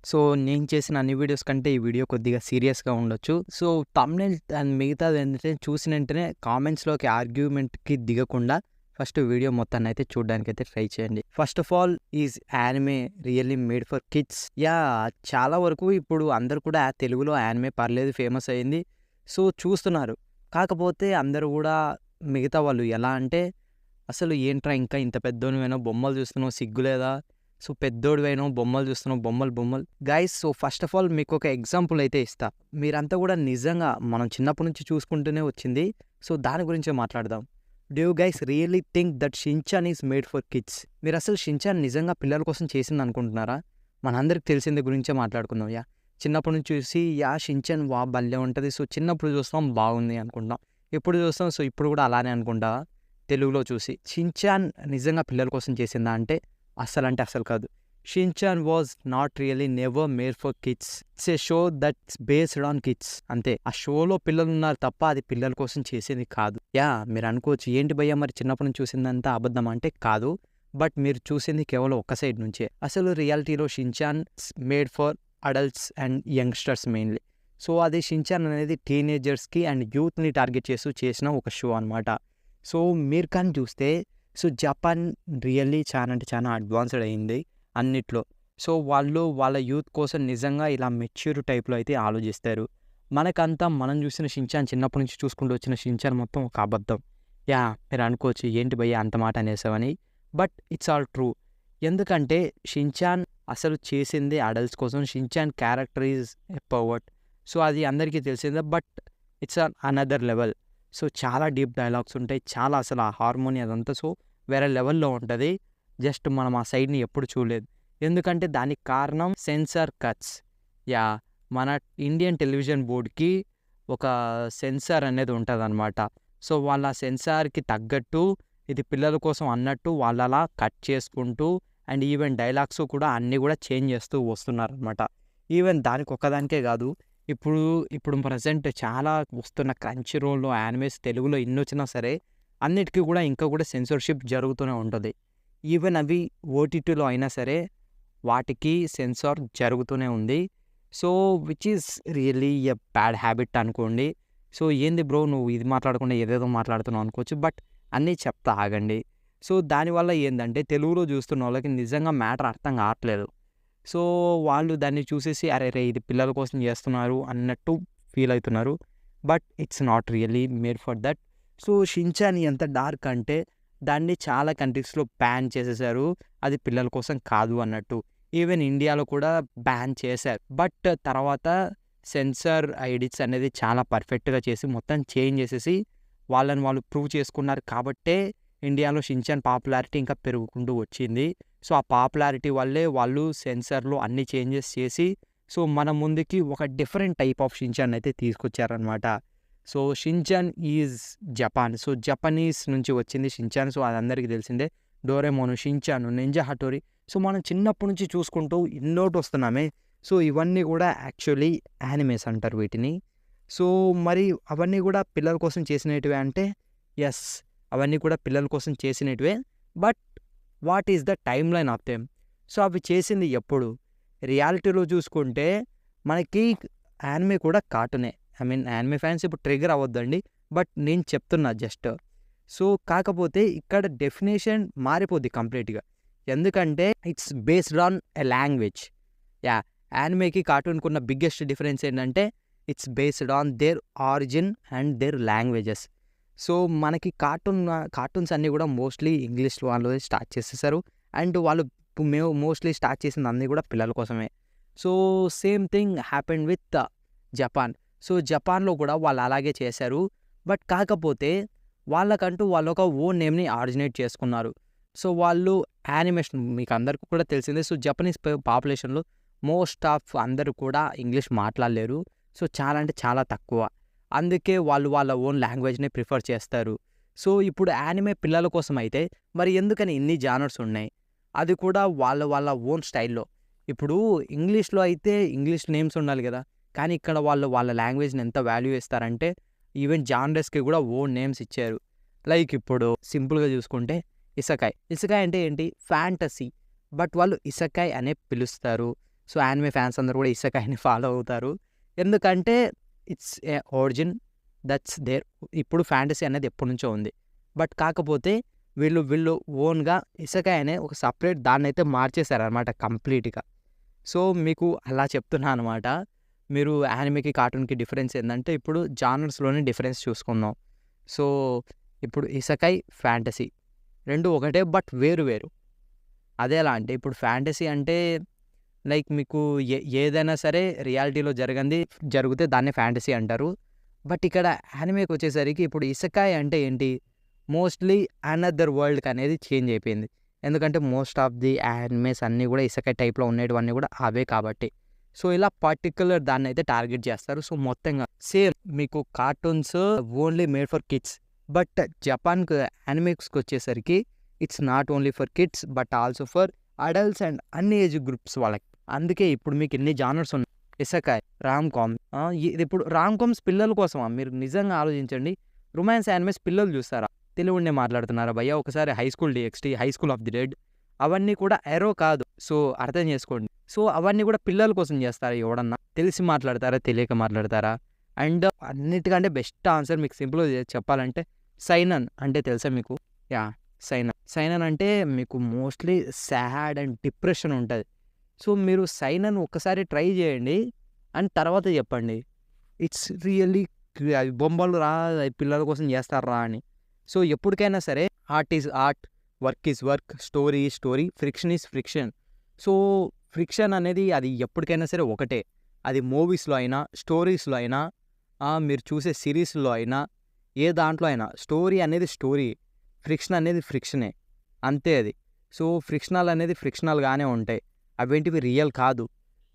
So, నేను చేసిన అన్ని వీడియోస్ కంటే ఈ వీడియో కొద్దిగా సీరియస్‌గా ఉండొచ్చు. సో, థంబ్‌నెయిల్ అండ్ మిగతాదేంటంటే చూసిన వెంటనే కామెంట్స్‌లోకి ఆర్గ్యుమెంట్‌కి దిగకుండా ఫస్ట్ వీడియో మొత్తాన్నయితే చూడ్డానికైతే ట్రై చేయండి. First of all is anime really made for kids? Yeah! చాలా వరకు ఇప్పుడు అందరూ కూడా తెలుగులో యానిమే పర్లేదు ఫేమస్ అయింది. సో, చూస్తున్నారు. కాకపోతే అందరూ గూడా మిగతా వాళ్ళు ఎలా అంటే, అసలు ఏంట్రా ఇంకా ఇంత పెద్దోనివైనావు బొమ్మలు చూస్తున్నావు సిగ్గు లేదా? సో, పెద్దోడివైనావు బొమ్మలు చూస్తున్నావు బొమ్మలు. Guys so, first of all మీకొక ఎగ్జాంపుల్ అయితే ఇస్తా. మీరంతా కూడా నిజంగా మనం చిన్నప్పటి నుంచి చూసుకుంటూనే వచ్చింది. సో, దాని గురించే మాట్లాడదాం. Do you guys really think that Shin-chan is made for kids? మీరసలు షిన్‌చాన్ నిజంగా పిల్లల కోసం చేసిందనుకుంటున్నారా? మనందరికి తెలిసింది గురించే మాట్లాడుకుందాం. చిన్నప్పటి నుంచి చూసి షిన్‌చాన్ భలే ఉంటది. సో, చిన్నప్పుడు చూస్తాం బాగుంది అనుకుంటాం. ఇప్పుడు చూస్తాం సో, ఇప్పుడు కూడా అలానే అనుకుంటావా? తెలుగులో చూసి. షిన్‌చాన్ నిజంగా పిల్లల కోసం చేసిందా అంటే అస్సలు కాదు. Shin-chan was not really never made for kids. It's a show that's based on kids అంతే. ఆ షోలో పిల్లలున్నారు తప్ప అది పిల్లల కోసం చేసేది కాదు. మీరు అనుకోవచ్చు ఏంటి భయ్యా మరి చిన్నప్పటి నుంచి చూసిందంతా అబద్ధం అంటే కాదు. బట్ మీరు చూసింది కేవలం ఒక్క సైడ్ నుంచే. అసలు రియాలిటీలో Shinchan made for adults and youngsters mainly. So, అది షిన్‌చాన్ అనేది టీనేజర్స్‌కి అండ్ యూత్‌ని టార్గెట్ చేసిన ఒక షో అనమాట. సో, మీరు కానీ చూస్తే సో, జపాన్ రియల్లీ చాలా అంటే చాలా అడ్వాన్స్‌డ్ అయింది అన్నిట్లో. సో, వాళ్ళు వాళ్ళ యూత్ కోసం నిజంగా ఇలా మెచ్యూర్ టైప్‌లో అయితే ఆలోచిస్తారు. మనకంతా మనం చూసిన షిన్‌చాన్ చిన్నప్పటి నుంచి చూసుకుంటూ వచ్చిన షిన్‌చాన్ మొత్తం ఒక అబద్ధం. మీరు అనుకోవచ్చు ఏంటి భయ్యా అంత మాట అనేసావని. But it's all true. ఎందుకంటే షిన్‌చాన్ అసలు చేసింది అడల్ట్స్ కోసం. Shinchan character is a pervert. So, అది అందరికీ తెలిసిందే. But it's another level. So, చాలా డీప్ డైలాగ్స్ ఉంటాయి. చాలా అసలు ఆ హార్మోని అదంతా సో, వేరే లెవెల్‌లో ఉంటది. జస్ట్ మనం ఆ సైడ్‌ని ఎప్పుడు చూడలేదు. ఎందుకంటే దానికి కారణం సెన్సార్ కట్స్. మన ఇండియన్ టెలివిజన్ బోర్డ్‌కి ఒక సెన్సార్ అనేది ఉంటదనమాట. సో, వాళ్ళ సెన్సార్‌కి తగ్గట్టు ఇది పిల్లల కోసం అన్నట్టు వాళ్ళలా కట్ చేసుకుంటూ అండ్ ఈవెన్ డైలాగ్స్ కూడా అన్నీ కూడా చేంజ్ చేస్తూ వస్తున్నారనమాట. ఈవెన్ దానికి ఒక్కదానికే కాదు. ఇప్పుడు ప్రెజెంట్ చాలా వస్తున్న క్రంచీ రోల్‌లో యానిమేస్ తెలుగులో ఎన్నొచ్చినా సరే అన్నిటికి కూడా ఇంకా కూడా సెన్సార్‌షిప్ జరుగుతూనే ఉంటది. ఈవెన్ అవి ఓటీటీలో అయినా సరే వాటికి సెన్సార్ జరుగుతూనే ఉంది. So, which is really a bad habit అనుకోండి. సో, ఏంది బ్రో నువ్వు ఇది మాట్లాడకుండా ఏదేదో మాట్లాడుతున్నావు అనుకోవచ్చు. బట్ అన్నీ చెప్తా ఆగండి. సో, దానివల్ల ఏందంటే తెలుగులో చూస్తున్నోళ్ళకి నిజంగా మ్యాటర్ అర్థం కావట్లేదు. సో, వాళ్ళు దాన్ని చూసేసి అరెరే! ఇది పిల్లల కోసం చేస్తున్నారు అన్నట్టు ఫీల్ అయితున్నారు. But it's not really made for that. So, Shinchan ఎంత డార్క్ అంటే దాన్ని చాలా కంట్రీస్‌లో బ్యాన్ చేసేసారు. అది పిల్లల కోసం కాదు అన్నట్టు. ఈవెన్ ఇండియాలో కూడా బ్యాన్ చేశారు. బట్ తర్వాత సెన్సార్ ఎడిట్స్ అనేది చాలా పర్ఫెక్ట్‌గా చేసి మొత్తం చేంజ్ చేసేసి వాళ్ళని వాళ్ళు ప్రూవ్ చేసుకున్నారు కాబట్టే ఇండియాలో షిన్‌చాన్ పాపులారిటీ ఇంకా పెరుగుకుంటూ వచ్చింది. సో, ఆ పాపులారిటీ వల్లే వాళ్ళు సెన్సార్‌లో అన్ని చేంజెస్ చేసి సో, మన ముందుకి ఒక డిఫరెంట్ టైప్ ఆఫ్ షిన్‌చాన్ అయితే తీసుకొచ్చారనమాట. So, Shinchan is Japan. So, Japanese నుంచి వచ్చింది షిన్‌చాన్. సో, అదందరికీ తెలిసిందే. Doraemon, Shinchan, Ninja Hattori. So, మనం చిన్నప్పటి నుంచి చూసుకుంటూ వస్తున్నామే. సో, ఇవన్నీ కూడా యాక్చువల్లీ యానిమేస్ అంటారు వీటిని. సో, మరి అవన్నీ కూడా పిల్లల కోసం చేసినటివే అంటే యెస్. అవన్నీ కూడా పిల్లల కోసం చేసినటివే. But what is the timeline of them? So, అవి చేసింది ఎప్పుడు? రియాలిటీలో చూసుకుంటే మనకి యానిమే కూడా కార్టూనే. యానిమే ఫ్యాన్స్ ఇప్పుడు ట్రిగ్గర్ అవ్వద్దండి. బట్ నేను చెప్తున్నా జస్ట్. సో, కాకపోతే ఇక్కడ డెఫినేషన్ మారిపోద్ది కంప్లీట్‌గా. ఎందుకంటే it's based on a language. యానిమేకి కార్టూన్‌కున్న బిగ్గెస్ట్ డిఫరెన్స్ ఏంటంటే it's based on their origin and their languages. So, మనకి కార్టూన్స్ అన్నీ కూడా మోస్ట్‌లీ ఇంగ్లీష్ వాళ్ళు స్టార్ట్ చేసేసారు. అండ్ వాళ్ళు మోస్ట్‌లీ స్టార్ట్ చేసింది అన్నీ కూడా పిల్లల కోసమే. So, same thing happened with Japan. So, జపాన్‌లో కూడా వాళ్ళు అలాగే చేశారు. బట్ కాకపోతే వాళ్ళకంటూ వాళ్ళొక ఓన్ నేమ్‌ని ఆరిజినేట్ చేసుకున్నారు. సో, వాళ్ళు యానిమేషన్ మీకు అందరికి కూడా తెలిసిందే. సో, జపనీస్ పాపులేషన్‌లో మోస్ట్ ఆఫ్ అందరూ కూడా ఇంగ్లీష్ మాట్లాడలేరు. సో, చాలా అంటే చాలా తక్కువ. అందుకే వాళ్ళు వాళ్ళ ఓన్ లాంగ్వేజ్‌ని ప్రిఫర్ చేస్తారు. సో, ఇప్పుడు యానిమే పిల్లల కోసం అయితే మరి ఎందుకని ఇన్ని జానర్స్ ఉన్నాయి? అది కూడా వాళ్ళ వాళ్ళ ఓన్ స్టైల్‌లో. ఇప్పుడు ఇంగ్లీష్‌లో అయితే ఇంగ్లీష్ నేమ్స్ ఉండాలి గదా! కానీ ఇక్కడ వాళ్ళు వాళ్ళ లాంగ్వేజ్‌ని ఎంత వాల్యూ ఇస్తారంటే ఈవెన్ జానర్స్‌కి కూడా ఓన్ నేమ్స్ ఇచ్చారు. లైక్ ఇప్పుడు సింపుల్‌గా చూసుకుంటే ఇసకాయ్. ఇసకాయ్ అంటే ఏంటి? ఫ్యాంటసీ. బట్ వాళ్ళు ఇసకాయ్ అనే పిలుస్తారు. సో యానిమే ఫ్యాన్స్ అందరూ కూడా ఇసకాయిని ఫాలో అవుతారు. ఎందుకంటే it's a origin that's there. ఇప్పుడు ఫ్యాంటసీ అనేది ఎప్పటినుంచో ఉంది. బట్ కాకపోతే వీళ్ళు ఓన్గా ఇసకాయ్ అనే ఒక సపరేట్ దాన్నైతే మార్చేశారనమాట కంప్లీట్గా. సో మీకు అలా చెప్తున్నా అనమాట. మీరు యానిమేకి కార్టూన్కి డిఫరెన్స్ ఏంటంటే ఇప్పుడు జానర్స్లోనే డిఫరెన్స్ చూసుకుందాం. సో ఇప్పుడు ఇసకాయ్ ఫ్యాంటసీ రెండు ఒకటే బట్ వేరు వేరు. అదేలా అంటే ఇప్పుడు ఫ్యాంటసీ అంటే లైక్ మీకు ఏదైనా సరే రియాలిటీలో జరిగితే దాన్ని ఫ్యాంటసీ అంటారు. బట్ ఇక్కడ యానిమేకి వచ్చేసరికి ఇప్పుడు ఇసకాయ్ అంటే ఏంటి, మోస్ట్లీ అనదర్ వరల్డ్కి అనేది చేంజ్ అయిపోయింది. ఎందుకంటే మోస్ట్ ఆఫ్ ది యానిమేస్ అన్నీ కూడా ఇసకాయ్ టైప్లో ఉండేటివన్నీ కూడా అవే కాబట్టి. సో ఇలా పర్టికులర్ దాన్ని అయితే టార్గెట్ చేస్తారు. సో మొత్తంగా సేమ్ మీకు cartoons only made for kids. But జపాన్కి యానిమేస్కి వచ్చేసరికి it's not only for kids but also for adults and అన్ని ఏజ్ గ్రూప్స్ వాళ్ళకి. అందుకే ఇప్పుడు మీకు ఎన్ని జానర్స్ ఉన్నాయి. Isekai, rom com. ఇది ఇప్పుడు రామ్ కామ్స్ పిల్లల కోసమా? మీరు నిజంగా ఆలోచించండి. రొమాన్స్ యానిమేస్ పిల్లలు చూస్తారా? తెలుగునే మాట్లాడుతున్నారా భయ్యా? ఒకసారి high school DxD, high school of the dead అవన్నీ కూడా ఎరో కాదు. సో అర్థం చేసుకోండి. సో అవన్నీ కూడా పిల్లల కోసం చేస్తారా? ఎవడన్నా తెలిసి మాట్లాడతారా, తెలియక మాట్లాడతారా? అండ్ అన్నిటికంటే బెస్ట్ ఆన్సర్ మీకు సింపుల్గా చెప్పాలంటే సైనన్ అంటే తెలుసా మీకు? యా, సైనన్ అంటే మీకు మోస్ట్లీ సాడ్ అండ్ డిప్రెషన్ ఉంటుంది. సో మీరు సైనన్ ఒక్కసారి ట్రై చేయండి అండ్ తర్వాత చెప్పండి ఇట్స్ రియల్లీ బొమ్మలు రా పిల్లల కోసం చేస్తారా అని. సో ఎప్పటికైనా సరే art is art, work is work, story is story, friction is friction. So friction అనేది అది ఎప్పటికైనా సరే ఒకటే. అది మూవీస్లో అయినా, స్టోరీస్లో అయినా, మీరు చూసే సిరీస్లో అయినా, ఏ దాంట్లో అయినా స్టోరీ అనేది స్టోరీ, ఫ్రిక్షన్ అనేది ఫ్రిక్షనే, అంతే అది. సో ఫ్రిక్షనల్ అనేది ఫ్రిక్షనల్గానే ఉంటాయి, అవేంటివి రియల్ కాదు.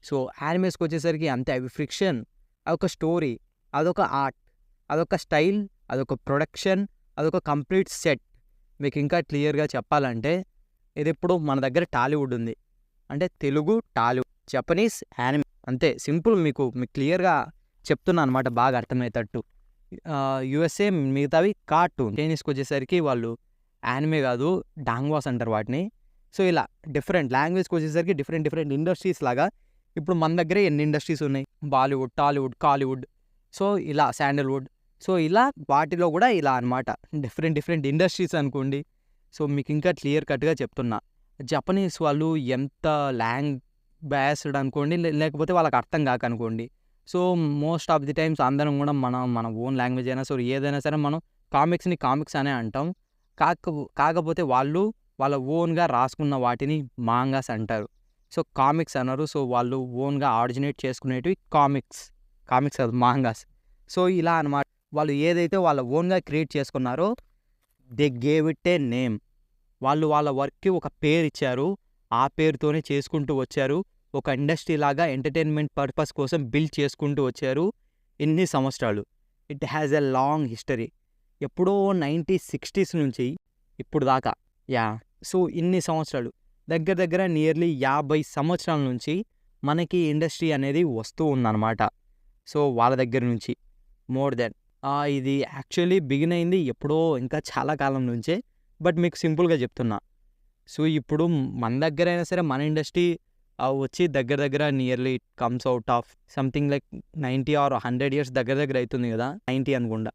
సో యానిమేస్కి వచ్చేసరికి అంతే, అవి ఫ్రిక్షన్, అదొక స్టోరీ, అదొక ఆర్ట్, అదొక స్టైల్, అదొక ప్రొడక్షన్, అదొక కంప్లీట్ సెట్. మీకు ఇంకా క్లియర్గా చెప్పాలంటే ఇది ఇప్పుడు మన దగ్గర టాలీవుడ్ ఉంది అంటే తెలుగు టాలీవుడ్, జపనీస్ యానిమే, అంతే సింపుల్. మీకు క్లియర్గా చెప్తున్నా అనమాట బాగా అర్థమయ్యేటట్టు. యుఎస్ఏ మిగతావి కార్టూన్. చైనీస్కి వచ్చేసరికి వాళ్ళు యానిమే కాదు డాంగ్వాస్ అంటారు వాటిని. సో ఇలా డిఫరెంట్ లాంగ్వేజ్కి వచ్చేసరికి డిఫరెంట్ ఇండస్ట్రీస్ లాగా ఇప్పుడు మన దగ్గరే ఎన్ని ఇండస్ట్రీస్ ఉన్నాయి, బాలీవుడ్, టాలీవుడ్, కాలీవుడ్, సో ఇలా శాండల్వుడ్. సో ఇలా వాటిలో కూడా ఇలా అనమాట డిఫరెంట్ ఇండస్ట్రీస్ అనుకోండి. సో మీకు ఇంకా క్లియర్ కట్గా చెప్తున్నా. జపనీస్ వాళ్ళు ఎంత బ్యాస్డ్ అనుకోండి, లేకపోతే వాళ్ళకి అర్థం కాక అనుకోండి. So most of the times అందరం కూడా మన ఓన్ లాంగ్వేజ్ అయినా సో ఏదైనా సరే మనం కామిక్స్ అనే అంటాం. కాకపోతే వాళ్ళు వాళ్ళ ఓన్గా రాసుకున్న వాటిని మాంగాస్ అంటారు. సో కామిక్స్ అన్నారు. సో వాళ్ళు ఓన్గా ఆరిజినేట్ చేసుకునేటివి కామిక్స్ అది మాంగాస్. సో ఇలా అనమాట. వాళ్ళు ఏదైతే వాళ్ళ ఓన్గా క్రియేట్ చేసుకున్నారో they gave it A name. వాళ్ళు వాళ్ళ వర్క్కి ఒక పేరు ఇచ్చారు, ఆ పేరుతోనే చేసుకుంటూ వచ్చారు. ఒక ఇండస్ట్రీ లాగా ఎంటర్టైన్మెంట్ పర్పస్ కోసం బిల్డ్ చేసుకుంటూ వచ్చారు ఇన్ని సంవత్సరాలు. It has a long history. ఎప్పుడో 1960s నుంచి ఇప్పుడు దాకా. యా, సో ఇన్ని సంవత్సరాలు దగ్గర నియర్లీ 50 సంవత్సరాల నుంచి మనకి ఇండస్ట్రీ అనేది వస్తూ ఉందన్నమాట. సో వాళ్ళ దగ్గర నుంచి మోర్ దెన్ ఇది యాక్చువల్లీ బిగిన్ అయింది ఎప్పుడో ఇంకా చాలా కాలం నుంచే. బట్ మీకు సింపుల్గా చెప్తున్నా. సో ఇప్పుడు మన దగ్గర అయినా సరే మన ఇండస్ట్రీ వచ్చి దగ్గర nearly comes out of something like 90 or 100 years దగ్గర అవుతుంది కదా, 90 అనుకుండా.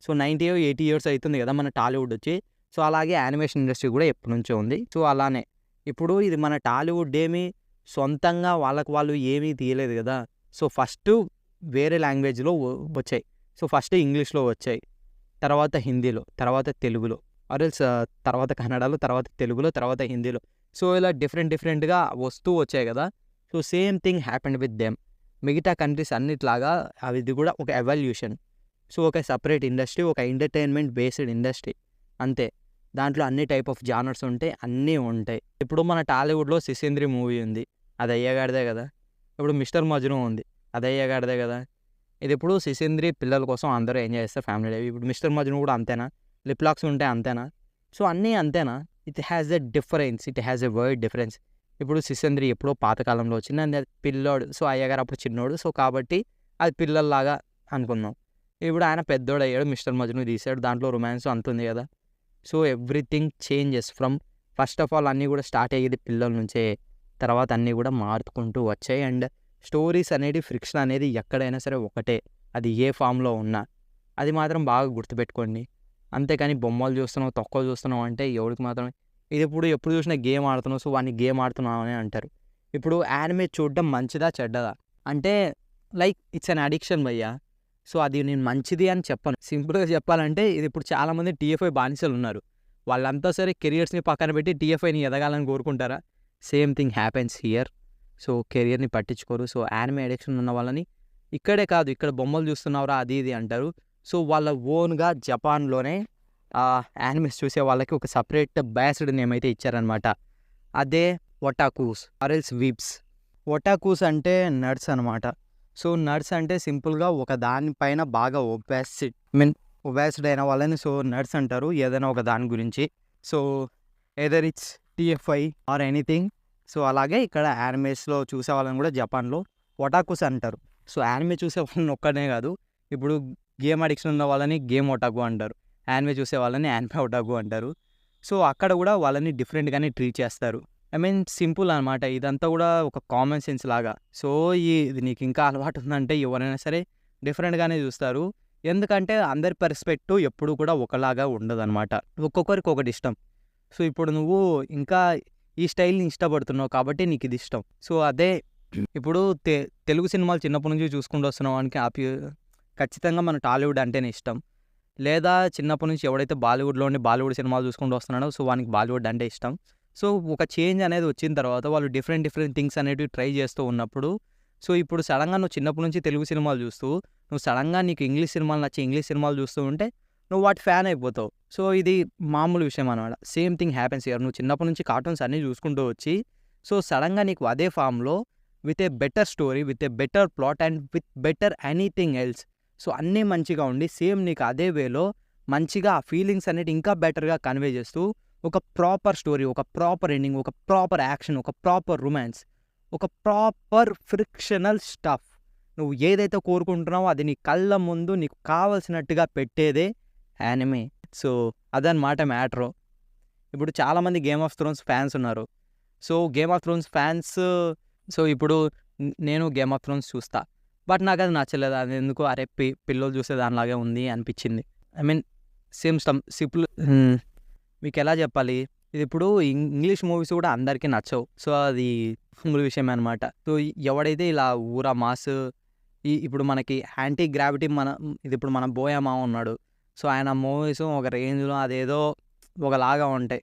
సో 90 or 80 years అవుతుంది కదా మన టాలీవుడ్ వచ్చి. సో అలాగే యానిమేషన్ ఇండస్ట్రీ కూడా ఎప్పటి నుంచో ఉంది. సో అలానే ఇప్పుడు ఇది మన టాలీవుడ్ ఏమీ సొంతంగా వాళ్ళు ఏమీ తీయలేదు కదా. సో ఫస్ట్ వేరే లాంగ్వేజ్లో వచ్చాయి. సో ఫస్ట్ ఇంగ్లీష్లో వచ్చాయి, తర్వాత హిందీలో, తర్వాత తెలుగులో, ఆర్ఎల్స్ తర్వాత కన్నడలో, తర్వాత తెలుగులో, తర్వాత హిందీలో. సో ఇలా డిఫరెంట్గా వస్తూ వచ్చాయి కదా. So same thing happened with them. మిగతా కంట్రీస్ అన్నిట్లాగా ఇది కూడా ఒక ఎవల్యూషన్. సో ఒక సపరేట్ ఇండస్ట్రీ, ఒక ఎంటర్టైన్మెంట్ బేస్డ్ ఇండస్ట్రీ అంతే. దాంట్లో అన్ని టైప్ ఆఫ్ జానర్స్ ఉంటాయి, అన్నీ ఉంటాయి. ఇప్పుడు మన టాలీవుడ్లో సిసింద్రి మూవీ ఉంది, అది అయ్యగాడిదే కదా. ఇప్పుడు మిస్టర్ మజ్ను ఉంది, అది అయ్యగాడిదే కదా. ఇది ఇప్పుడు సిసింద్రి పిల్లల కోసం అందరూ ఎంజాయ్ చేస్తారు ఫ్యామిలీ లైఫ్. ఇప్పుడు మిస్టర్ మజ్ను కూడా అంతేనా? లిప్ లాక్స్ ఉంటాయి అంతేనా? సో అన్నీ అంతేనా? It has a difference, it has a word difference. ఇప్పుడు సిసింద్రి ఎప్పుడో పాతకాలంలో వచ్చింది, అది పిల్లోడు. సో అయ్యగారు అప్పుడు చిన్నోడు, సో కాబట్టి అది పిల్లల్లాగా అనుకుందాం. ఇప్పుడు ఆయన పెద్దోడు అయ్యాడు, మిస్టర్ మజ్ను తీసాడు, దాంట్లో రొమాన్స్ అంతుంది కదా. So everything changes from first of all అన్నీ కూడా స్టార్ట్ అయ్యేది పిల్లల నుంచే. తర్వాత అన్నీ కూడా మారుకుంటూ వచ్చాయి. అండ్ స్టోరీస్ అనేది ఫ్రిక్షన్ అనేది ఎక్కడైనా సరే ఒకటే, అది ఏ ఫామ్‌లో ఉన్నా. అది మాత్రం బాగా గుర్తుపెట్టుకోండి. అంతేకాని బొమ్మలు చూస్తున్నావు, తక్కువ చూస్తున్నావు అంటే ఎవడికి మాత్రమే ఇది ఎప్పుడు చూసినా గేమ్ ఆడుతున్నావు, సో వాడిని గేమ్ ఆడుతున్నావు అని అంటారు. ఇప్పుడు యానిమే చూడడం మంచిదా? చెడ్డదా? అంటే లైక్ ఇట్స్ అన్ అడిక్షన్ భయ్యా. సో అది నేను మంచిది అని చెప్పను. సింపుల్‌గా చెప్పాలంటే ఇది ఇప్పుడు చాలామంది టీఎఫ్ఐ బానిసలు ఉన్నారు. వాళ్ళంతా సరే కెరియర్స్‌ని పక్కన పెట్టి టీఎఫ్ఐని ఎదగాలని కోరుకుంటారా? Same thing happens here. So కెరియర్‌ని పట్టించుకోరు. సో యానిమే అడిక్షన్ ఉన్న వాళ్ళని ఇక్కడే కాదు, ఇక్కడ బొమ్మలు చూస్తున్నావురా అది ఇది అంటారు. సో వాళ్ళ ఓన్‌గా జపాన్‌లోనే యానిమేస్ చూసే వాళ్ళకి ఒక సెపరేట్ బయాస్డ్ నేమ్ అయితే ఇచ్చారనమాట. అదే ఒటాకూస్ ఆర్ ఎల్స్ వీప్స్. ఒటాకూస్ అంటే నర్డ్స్ అనమాట. సో నర్డ్స్ అంటే సింపుల్గా ఒక దానిపైన బాగా ఒబాసిడ్ అయిన వాళ్ళని సో నర్డ్స్ అంటారు ఏదైనా ఒక దాని గురించి. So either it's TFI or anything. So అలాగే ఇక్కడ యానిమేస్లో చూసే వాళ్ళని కూడా జపాన్లో ఒటాకూస్ అంటారు. సో యానిమే చూసే వాళ్ళని ఒక్కనే కాదు, ఇప్పుడు గేమ్ అడిక్షన్ ఉన్న వాళ్ళని గేమ్ ఒటాకు అంటారు, యానిమే చూసే వాళ్ళని యానిమే ఒటాకు అంటారు. సో అక్కడ కూడా వాళ్ళని డిఫరెంట్గానే ట్రీట్ చేస్తారు. ఐ మీన్ సింపుల్ అనమాట, ఇదంతా కూడా ఒక కామన్ సెన్స్ లాగా. సో ఇది నీకు ఇంకా అలవాటు ఉందంటే ఎవరైనా సరే డిఫరెంట్గానే చూస్తారు. ఎందుకంటే అందరి పర్స్పెక్టివ్ ఎప్పుడు కూడా ఒకలాగా ఉండదన్నమాట, ఒక్కొక్కరికి ఒకటి ఇష్టం. సో ఇప్పుడు నువ్వు ఇంకా ఈ స్టైల్ని ఇష్టపడుతున్నావు కాబట్టి నీకు ఇది ఇష్టం. సో అదే ఇప్పుడు తెలుగు సినిమాలు చిన్నప్పటి నుంచి చూసుకుంటూ వస్తున్నావు వానికి ఖచ్చితంగా మన టాలీవుడ్ అంటేనే ఇష్టం. లేదా చిన్నప్పటి నుంచి ఎవడైతే బాలీవుడ్ సినిమాలు చూసుకుంటూ వస్తున్నాడో సో వానికి బాలీవుడ్ అంటే ఇష్టం. సో ఒక చేంజ్ అనేది వచ్చిన తర్వాత వాళ్ళు డిఫరెంట్ థింగ్స్ అనేవి ట్రై చేస్తూ ఉన్నప్పుడు, సో ఇప్పుడు సడన్గా నువ్వు చిన్నప్పటి నుంచి తెలుగు సినిమాలు చూస్తూ నువ్వు సడన్గా నీకు ఇంగ్లీష్ సినిమాలు నచ్చి ఇంగ్లీష్ సినిమాలు చూస్తూ ఉంటే నువ్వు వాటి ఫ్యాన్ అయిపోతావు. సో ఇది మామూలు విషయం అనమాట. Same thing happens here. నువ్వు చిన్నప్పటి నుంచి కార్టూన్స్ అన్నీ చూసుకుంటూ వచ్చి సో సడన్గా నీకు అదే ఫామ్లో with a better story, with a better plot and with better anything else, so అన్నీ మంచిగా ఉండి సేమ్ నీకు అదే వేలో మంచిగా ఆ ఫీలింగ్స్ అనేవి ఇంకా బెటర్గా కన్వే చేస్తూ ఒక ప్రాపర్ స్టోరీ, ఒక ప్రాపర్ ఎండింగ్, ఒక ప్రాపర్ యాక్షన్, ఒక ప్రాపర్ రొమాన్స్, ఒక ప్రాపర్ ఫ్రిక్షనల్ స్టఫ్ నువ్వు ఏదైతే కోరుకుంటున్నావో అది నీ కళ్ళ ముందు నీకు కావాల్సినట్టుగా పెట్టేదే యానిమే. సో అదనమాట మ్యాటరు. ఇప్పుడు చాలామంది గేమ్ ఆఫ్ థ్రోన్స్ ఫ్యాన్స్ ఉన్నారు. So game of Thrones fans, so ఇప్పుడు నేను గేమ్ ఆఫ్ థ్రోన్స్ చూస్తా, బట్ నాకు అది నచ్చలేదు. అది ఎందుకు అరే పిల్లలు చూసే దానిలాగే ఉంది అనిపించింది. ఐ మీన్ సింపుల్ మీకు ఎలా చెప్పాలి, ఇది ఇప్పుడు ఇంగ్లీష్ మూవీస్ కూడా అందరికీ నచ్చవు. సో అది మామూలు విషయమే అనమాట. సో ఎవడైతే ఇలా ఊరా మాస్ ఇప్పుడు మనకి యాంటీ గ్రావిటీ ఇది ఇప్పుడు మన బోయమా ఉన్నాడు. సో ఆయన మూవీస్ ఒక రేంజ్లో అదేదో ఒకలాగా ఉంటాయి.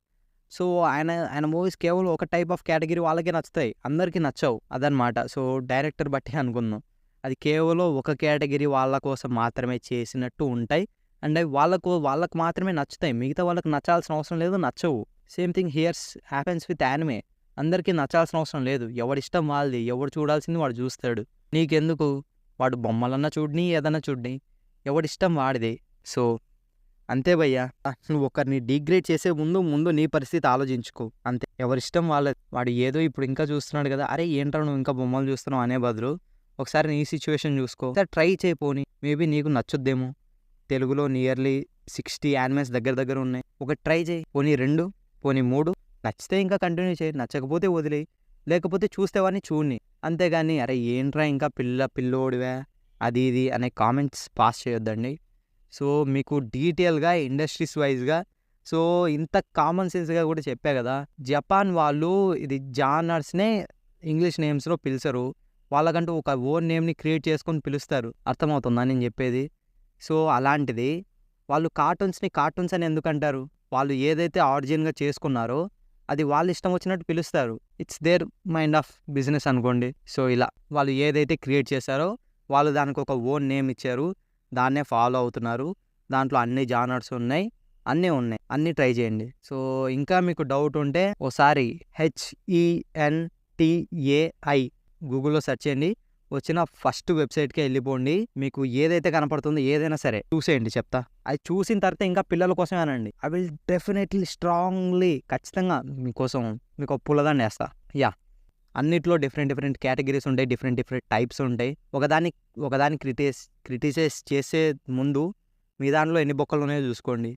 సో ఆయన మూవీస్ కేవలం ఒక టైప్ ఆఫ్ కేటగిరీ వాళ్ళకే నచ్చుతాయి, అందరికీ నచ్చవు అదనమాట. సో డైరెక్టర్ బట్టి అనుకుందాం, అది కేవలం ఒక కేటగిరీ వాళ్ళ కోసం మాత్రమే చేసినట్టు ఉంటాయి. అండ్ వాళ్ళకు మాత్రమే నచ్చుతాయి, మిగతా వాళ్ళకి నచ్చాల్సిన అవసరం లేదు, నచ్చవు. Same thing here's happens with anime. అందరికీ నచ్చాల్సిన అవసరం లేదు, ఎవడిష్టం వాళ్ళది, ఎవడు చూడాల్సింది వాడు చూస్తాడు. నీకెందుకు, వాడు బొమ్మలన్నా చూడని ఏదన్నా చూడని, ఎవడిష్టం వాడిది. సో అంతే భయ్యా, నువ్వు ఒకరిని డిగ్రేడ్ చేసే ముందు నీ పరిస్థితి ఆలోచించుకో అంతే. ఎవరిష్టం వాళ్ళది. వాడు ఏదో ఇప్పుడు ఇంకా చూస్తున్నాడు కదా, అరే ఏంట్రా నువ్వు ఇంకా బొమ్మలు చూస్తున్నావు అనే బదులు ఒకసారి నీ సిచ్యువేషన్ చూసుకో, ట్రై చేయపోని, మేబీ నీకు నచ్చుద్దేమో. తెలుగులో నియర్లీ 60 యానిమేస్ దగ్గర ఉన్నాయి. ఒకటి ట్రై చేయి, పోనీ 2, పోనీ 3, నచ్చితే ఇంకా కంటిన్యూ చేయి, నచ్చకపోతే వదిలేయి, లేకపోతే చూస్తేవాడిని చూడని. అంతేగాని అరే ఏంట్రా ఇంకా పిల్లోడివే అది ఇది అనే కామెంట్స్ పాస్ చేయొద్దండి. సో మీకు డీటెయిల్గా ఇండస్ట్రీస్ వైజ్గా సో ఇంత కామన్ సెన్స్గా కూడా చెప్పా కదా, జపాన్ వాళ్ళు ఇది జానర్స్నే ఇంగ్లీష్ నేమ్స్లో పిలిచరు, వాళ్ళకంటూ ఒక ఓన్ నేమ్ని క్రియేట్ చేసుకొని పిలుస్తారు. అర్థమవుతుందా నేను చెప్పేది? సో అలాంటిది వాళ్ళు కార్టూన్స్ అని ఎందుకు అంటారు? వాళ్ళు ఏదైతే ఆరిజిన్గా చేసుకున్నారో అది వాళ్ళు ఇష్టం వచ్చినట్టు పిలుస్తారు. It's their mind of business అనుకోండి. సో ఇలా వాళ్ళు ఏదైతే క్రియేట్ చేశారో వాళ్ళు దానికి ఒక ఓన్ నేమ్ ఇచ్చారు, దాన్నే ఫాలో అవుతున్నారు. దాంట్లో అన్ని జానర్స్ ఉన్నాయి, అన్నీ ట్రై చేయండి. సో ఇంకా మీకు డౌట్ ఉంటే ఒకసారి HENTAI గూగుల్లో సెర్చ్ చేయండి, వచ్చిన ఫస్ట్ వెబ్సైట్కే వెళ్ళిపోండి. మీకు ఏదైతే కనపడుతుందో ఏదైనా సరే చూసేయండి, చెప్తా. అది చూసిన తర్వాత ఇంకా పిల్లల కోసం అనండి, ఐ విల్ డెఫినెట్లీ స్ట్రాంగ్లీ ఖచ్చితంగా మీకోసం మీకు పుల్లదాన్ని వేస్తా. యా, అన్నిట్లో డిఫరెంట్ కేటగిరీస్ ఉంటాయి, డిఫరెంట్ టైప్స్ ఉంటాయి. ఒకదాన్ని క్రిటిసైజ్ చేసే ముందు మీ దాంట్లో ఎన్ని బొక్కలు ఉన్నాయో చూసుకోండి.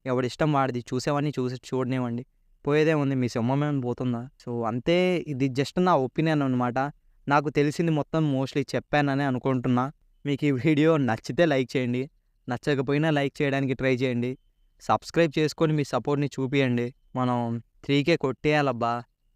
ఎవడి ఇష్టం వాడిది, చూసేవాడిని చూడనివ్వండి. పోయేదేముంది, మీ సొమ్మేమైనా పోతుందా? సో, అంతే. ఇది జస్ట్ నా ఒపీనియన్ అనమాట. నాకు తెలిసింది మొత్తం మోస్ట్‌లీ చెప్పాననే అనుకుంటున్నా. మీకు ఈ వీడియో నచ్చితే లైక్ చేయండి. నచ్చకపోయినా లైక్ చేయడానికి ట్రై చేయండి. సబ్స్క్రైబ్ చేసుకొని మీ సపోర్ట్‌ని చూపియండి. మనం 3K కొట్టేయాలబ్బా!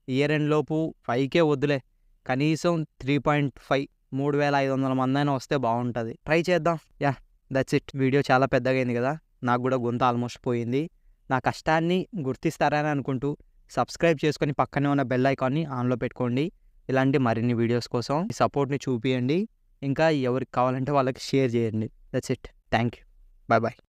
ఇయర్ ఎండ్ లోపు 5K వద్దులే. కనీసం 3.5 3500 మందైనా వస్తే బావుంటది. ట్రై చేద్దాం. యాహ్! That's it. వీడియో చాలా పెద్దగయింది కదా! నాకు కూడా గొంతు ఆల్మోస్ట్ పోయింది. నా కష్టాన్ని గుర్తిస్తారని అనుకుంటూ సబ్స్క్రైబ్ చేసుకొని పక్కనే ఉన్న బెల్ ఐకాన్ని ఆన్‌లో పెట్టుకోండి. ఇలాంటి మరిన్ని వీడియోస్ కోసం మీ సపోర్ట్‌ని చూపియండి. ఇంకా ఎవరికి కావాలంటే వాళ్ళకి షేర్ చేయండి. That's it. Thank you. By.